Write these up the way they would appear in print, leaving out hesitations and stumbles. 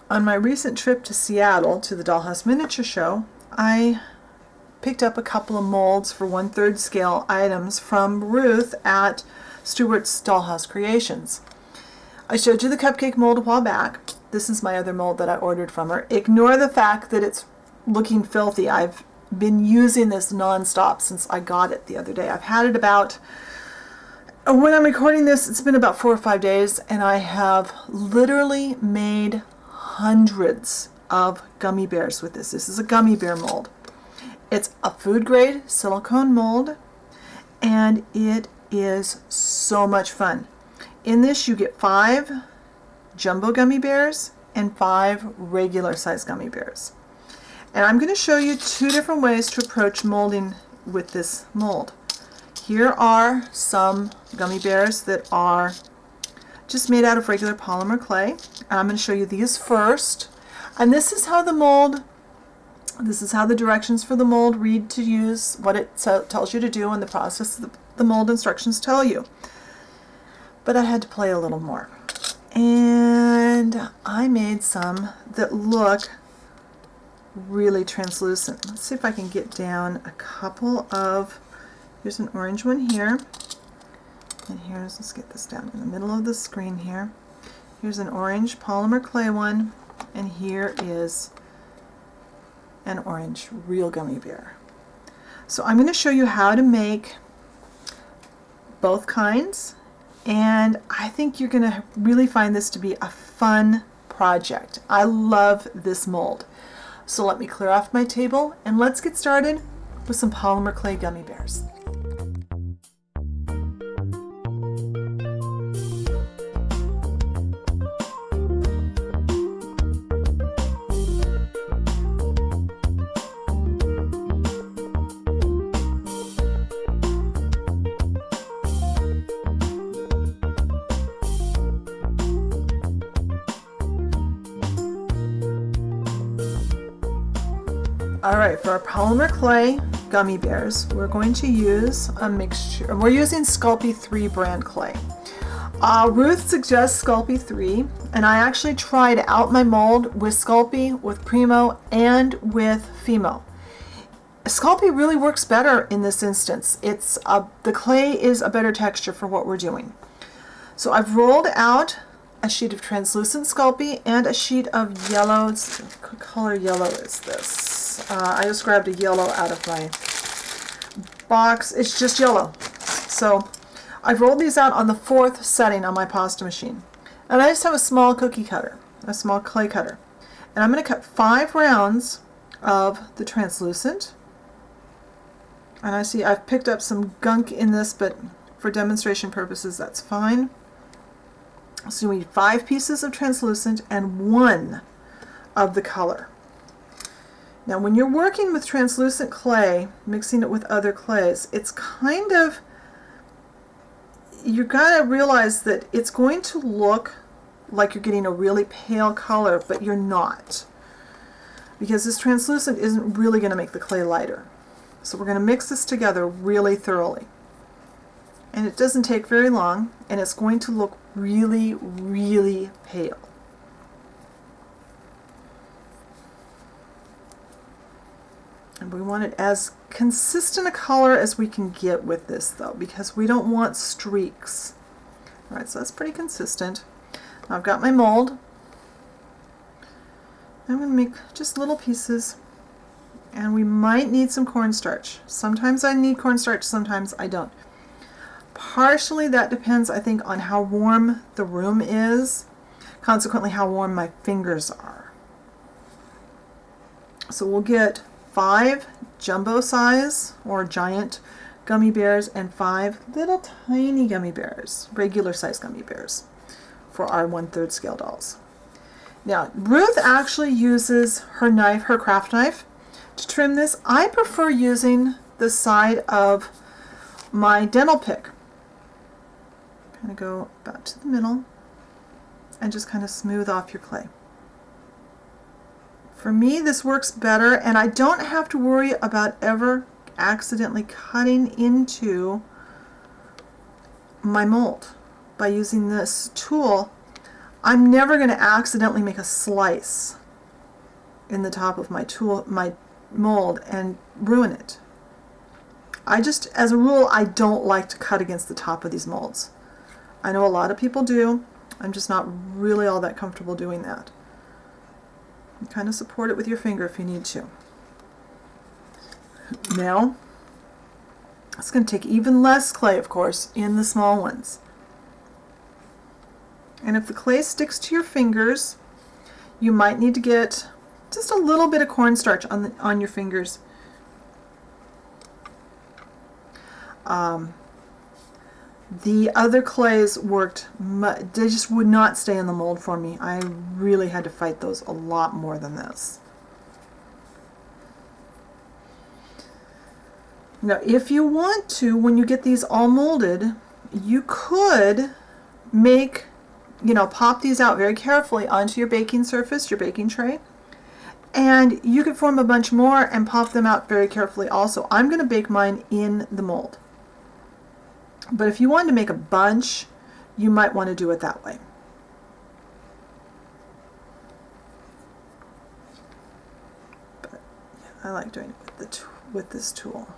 On my recent trip to Seattle to the Dollhouse Miniature Show, I picked up a couple of molds for 1/3 scale items from Ruth at Stewart's Dollhouse Creations. I showed you the cupcake mold a while back. This is my other mold that I ordered from her. Ignore the fact that it's looking filthy. I've been using this non-stop since I got it the other day. I've had it about, when I'm recording this, it's been about 4 or 5 days, and I have literally made hundreds of gummy bears with this. This is a gummy bear mold. It's a food grade silicone mold, and it is so much fun. In this you get 5 jumbo gummy bears and 5 regular size gummy bears. And I'm going to show you 2 different ways to approach molding with this mold. Here are some gummy bears that are just made out of regular polymer clay. And I'm going to show you these first. And this is how the mold, this is how the directions for the mold read to use, what it tells you to do, and the process the mold instructions tell you. But I had to play a little more. And I made some that look really translucent. Let's see if I can get down a couple of, here's an orange one here. And here's, let's get this down in the middle of the screen here. Here's an orange polymer clay one, and here is an orange real gummy bear. So I'm going to show you how to make both kinds, and I think you're going to really find this to be a fun project. I love this mold. So let me clear off my table and let's get started with some polymer clay gummy bears. Alright, for our polymer clay gummy bears, we're going to use a mixture. We're using Sculpey 3 brand clay. Ruth suggests Sculpey 3, and I actually tried out my mold with Sculpey, with Primo, and with Fimo. Sculpey really works better in this instance. It's the clay is a better texture for what we're doing. So I've rolled out a sheet of translucent Sculpey and a sheet of yellow. What color yellow is this? I just grabbed a yellow out of my box. It's just yellow. So I've rolled these out on the 4th setting on my pasta machine. And I just have a small cookie cutter, a small clay cutter. And I'm going to cut 5 rounds of the translucent. And I see I've picked up some gunk in this, but for demonstration purposes that's fine. So we need 5 pieces of translucent and 1 of the color. Now when you're working with translucent clay, mixing it with other clays, it's kind of, you gotta realize that it's going to look like you're getting a really pale color, but you're not. Because this translucent isn't really going to make the clay lighter. So we're going to mix this together really thoroughly. And it doesn't take very long, and it's going to look really, really pale. And we want it as consistent a color as we can get with this though, because we don't want streaks. Alright, so that's pretty consistent. Now I've got my mold. I'm going to make just little pieces, and we might need some cornstarch. Sometimes I need cornstarch, sometimes I don't. Partially that depends, I think, on how warm the room is, consequently how warm my fingers are. So we'll get 5 jumbo size or giant gummy bears and 5 little tiny gummy bears, regular size gummy bears, for our 1/3 scale dolls. Now Ruth actually uses her knife, her craft knife, to trim this. I prefer using the side of my dental pick. Kind of go about to the middle and just kind of smooth off your clay. For me, this works better, and I don't have to worry about ever accidentally cutting into my mold. By using this tool, I'm never going to accidentally make a slice in the top of my mold and ruin it. As a rule, I don't like to cut against the top of these molds. I know a lot of people do. I'm just not really all that comfortable doing that. You kind of support it with your finger if you need to. Now, it's going to take even less clay, of course, in the small ones. And if the clay sticks to your fingers, you might need to get just a little bit of cornstarch on your fingers. The other clays worked, they just would not stay in the mold for me. I really had to fight those a lot more than this. Now, if you want to, when you get these all molded, you could make, pop these out very carefully onto your baking surface, your baking tray. And you could form a bunch more and pop them out very carefully also. I'm going to bake mine in the mold. But if you wanted to make a bunch, you might want to do it that way. But yeah, I like doing it with this tool.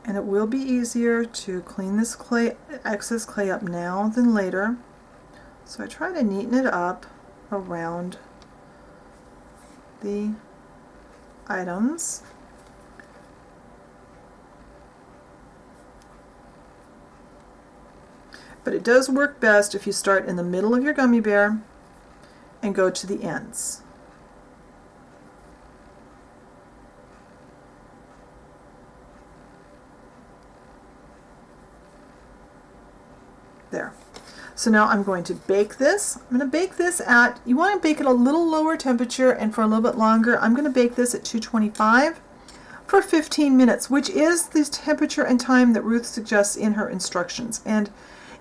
And it will be easier to clean this excess clay up now than later. So I try to neaten it up around the items. But it does work best if you start in the middle of your gummy bear and go to the ends. There. So now I'm going to bake this. I'm going to bake this at, you want to bake at a little lower temperature and for a little bit longer. I'm going to bake this at 225 for 15 minutes, which is the temperature and time that Ruth suggests in her instructions. And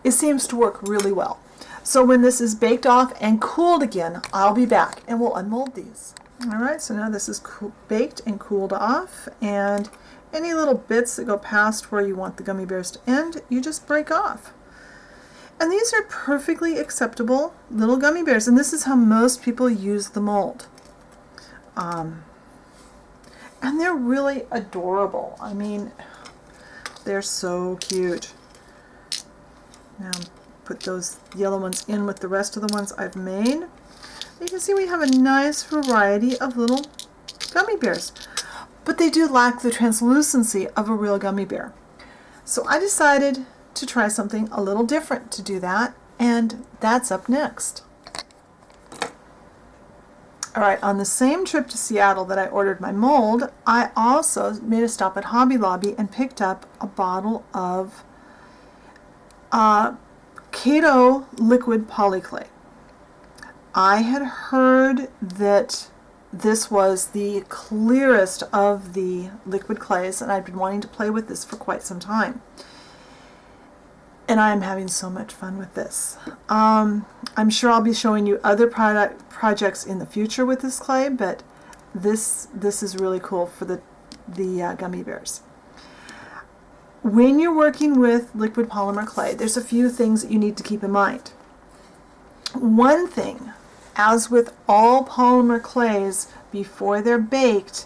it seems to work really well. So when this is baked off and cooled again, I'll be back and we'll unmold these. All right, so now this is baked and cooled off, and any little bits that go past where you want the gummy bears to end, you just break off. And these are perfectly acceptable little gummy bears, and this is how most people use the mold. And they're really adorable. I mean, they're so cute. Now put those yellow ones in with the rest of the ones I've made. You can see we have a nice variety of little gummy bears, but they do lack the translucency of a real gummy bear. So I decided to try something a little different to do that, and that's up next. Alright, on the same trip to Seattle that I ordered my mold, I also made a stop at Hobby Lobby and picked up a bottle of Kato liquid polyclay. I had heard that this was the clearest of the liquid clays, and I've been wanting to play with this for quite some time. And I'm having so much fun with this. I'm sure I'll be showing you other projects in the future with this clay, but this is really cool for the gummy bears. When you're working with liquid polymer clay, there's a few things that you need to keep in mind. One thing, as with all polymer clays before they're baked,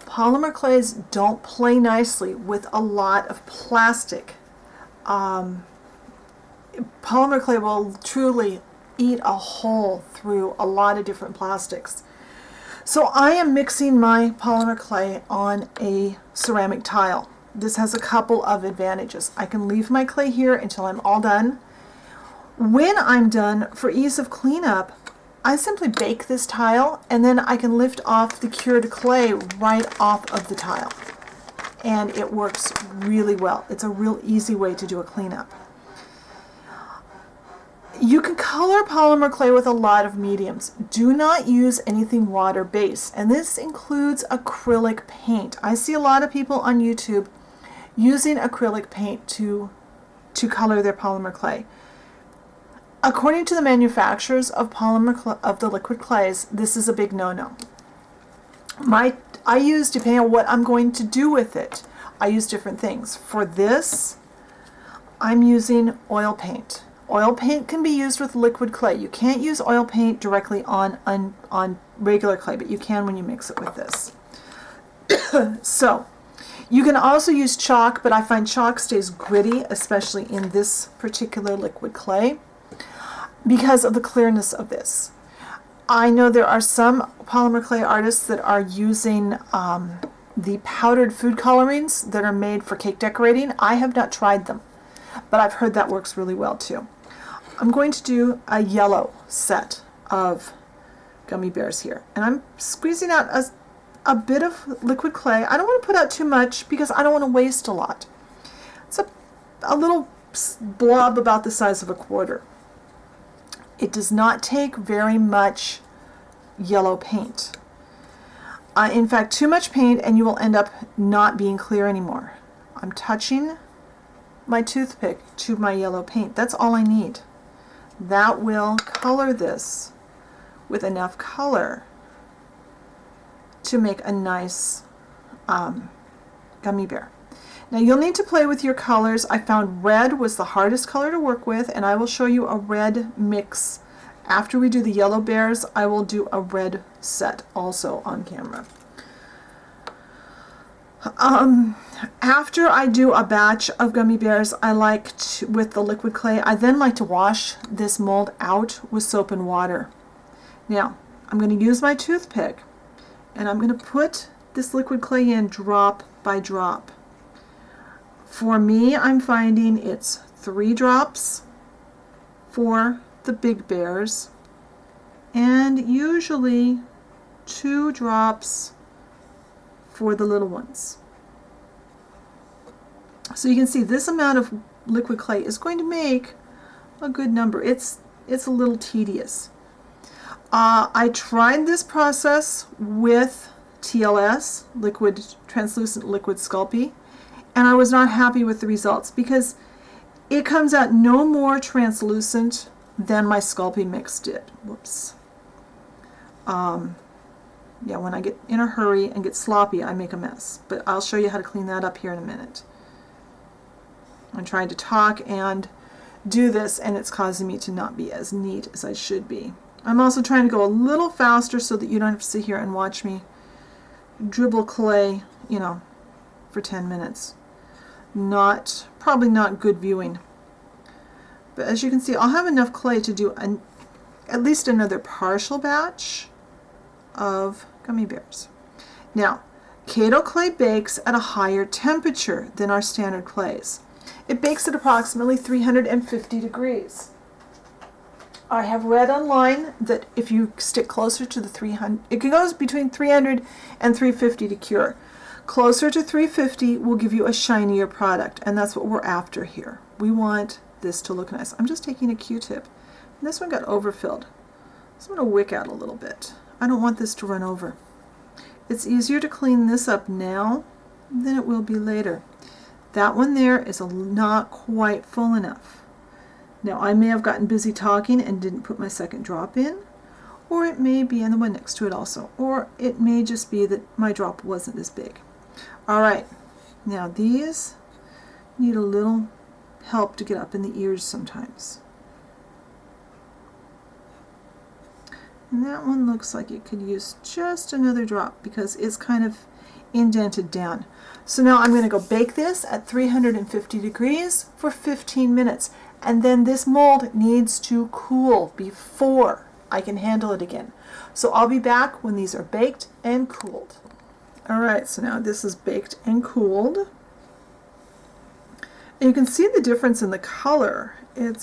polymer clays don't play nicely with a lot of plastic. Polymer clay will truly eat a hole through a lot of different plastics. So I am mixing my polymer clay on a ceramic tile. This has a couple of advantages. I can leave my clay here until I'm all done. When I'm done, for ease of cleanup, I simply bake this tile, and then I can lift off the cured clay right off of the tile. And it works really well. It's a real easy way to do a cleanup. You can color polymer clay with a lot of mediums. Do not use anything water-based, and this includes acrylic paint. I see a lot of people on YouTube using acrylic paint to color their polymer clay. According to the manufacturers of of the liquid clays, this is a big no-no. I use, depending on what I'm going to do with it, I use different things. For this, I'm using oil paint. Oil paint can be used with liquid clay. You can't use oil paint directly on regular clay, but you can when you mix it with this. So you can also use chalk, but I find chalk stays gritty, especially in this particular liquid clay, because of the clearness of this. I know there are some polymer clay artists that are using the powdered food colorings that are made for cake decorating. I have not tried them, but I've heard that works really well too. I'm going to do a yellow set of gummy bears here, and I'm squeezing out a bit of liquid clay. I don't want to put out too much because I don't want to waste a lot. It's a little blob about the size of a quarter. It does not take very much yellow paint. In fact, too much paint and you will end up not being clear anymore. I'm touching my toothpick to my yellow paint. That's all I need. That will color this with enough color to make a nice gummy bear. Now you'll need to play with your colors. I found red was the hardest color to work with, and I will show you a red mix. After we do the yellow bears, I will do a red set also on camera. After I do a batch of gummy bears, I like to, with the liquid clay, I then like to wash this mold out with soap and water. Now, I'm going to use my toothpick, and I'm going to put this liquid clay in drop by drop. For me, I'm finding it's 3 drops for the big bears, and usually 2 drops for the little ones. So you can see this amount of liquid clay is going to make a good number. It's a little tedious. I tried this process with TLS, translucent liquid Sculpey, and I was not happy with the results because it comes out no more translucent than my Sculpey mix did. Whoops. Yeah, when I get in a hurry and get sloppy, I make a mess. But I'll show you how to clean that up here in a minute. I'm trying to talk and do this, and it's causing me to not be as neat as I should be. I'm also trying to go a little faster so that you don't have to sit here and watch me dribble clay, you know, for 10 minutes. Probably not good viewing. But as you can see, I'll have enough clay to do at least another partial batch of gummy bears. Now, Kato clay bakes at a higher temperature than our standard clays. It bakes at approximately 350 degrees. I have read online that if you stick closer to the 300, it goes between 300 and 350 to cure. Closer to 350 will give you a shinier product, and that's what we're after here. We want this to look nice. I'm just taking a Q-tip, and this one got overfilled. So I'm going to wick out a little bit. I don't want this to run over. It's easier to clean this up now than it will be later. That one there is not quite full enough. Now I may have gotten busy talking and didn't put my second drop in, or it may be in the one next to it also, or it may just be that my drop wasn't as big. Alright, now these need a little help to get up in the ears sometimes. And that one looks like it could use just another drop because it's kind of indented down. So now I'm going to go bake this at 350 degrees for 15 minutes. And then this mold needs to cool before I can handle it again. So I'll be back when these are baked and cooled. Alright, so now this is baked and cooled. And you can see the difference in the color. And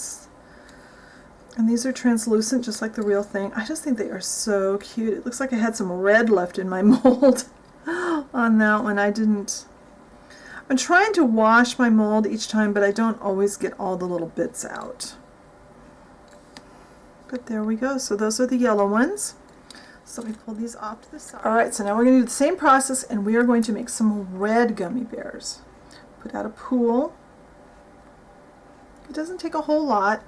these are translucent just like the real thing. I just think they are so cute. It looks like I had some red left in my mold on that one. I'm trying to wash my mold each time, but I don't always get all the little bits out. But there we go. So those are the yellow ones. So let me pull these off to the side. Alright, so now we're going to do the same process, and we are going to make some red gummy bears. Put out a pool. It doesn't take a whole lot.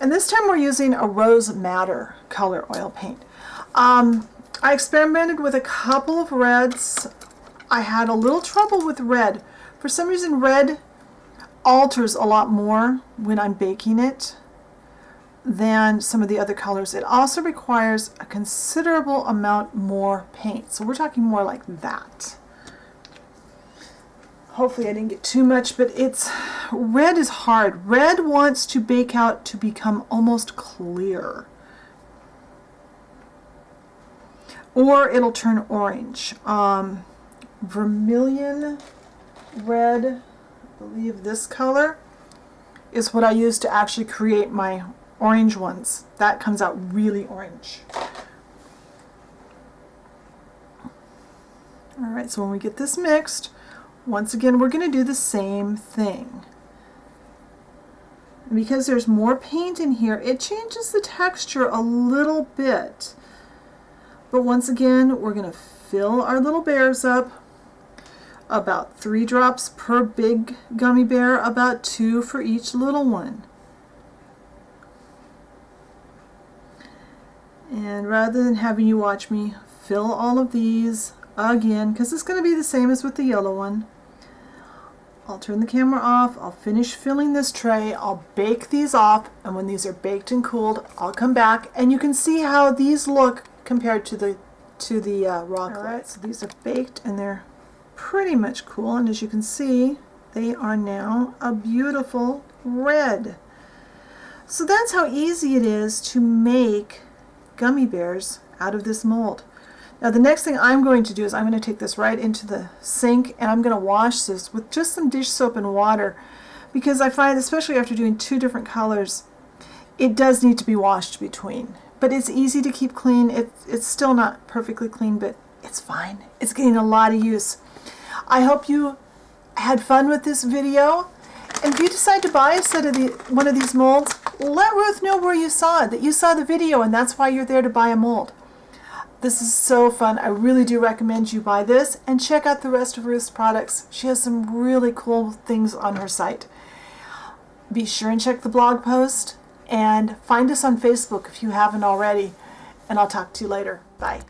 And this time we're using a Rose Madder color oil paint. I experimented with a couple of reds. I had a little trouble with red. For some reason red alters a lot more when I'm baking it than some of the other colors. It also requires a considerable amount more paint. So we're talking more like that. Hopefully I didn't get too much, but red is hard. Red wants to bake out to become almost clear. Or it'll turn orange. Vermilion red, I believe this color, is what I use to actually create my orange ones. That comes out really orange. Alright, so when we get this mixed, once again, we're going to do the same thing. And because there's more paint in here, it changes the texture a little bit. But once again, we're going to fill our little bears up. About 3 drops per big gummy bear, about 2 for each little one. And rather than having you watch me fill all of these again, because it's going to be the same as with the yellow one, I'll turn the camera off, I'll finish filling this tray, I'll bake these off, and when these are baked and cooled, I'll come back and you can see how these look compared to the raw clay. Alright, so these are baked and they're pretty much cool, and as you can see, they are now a beautiful red. So that's how easy it is to make gummy bears out of this mold. Now the next thing I'm going to do is I'm going to take this right into the sink and I'm going to wash this with just some dish soap and water, because I find, especially after doing 2 different colors, it does need to be washed between. But it's easy to keep clean. It's still not perfectly clean, but it's fine. It's getting a lot of use. I hope you had fun with this video. And if you decide to buy a set of one of these molds, let Ruth know where you saw it, that you saw the video and that's why you're there to buy a mold. This is so fun. I really do recommend you buy this and check out the rest of Ruth's products. She has some really cool things on her site. Be sure and check the blog post and find us on Facebook if you haven't already. And I'll talk to you later. Bye.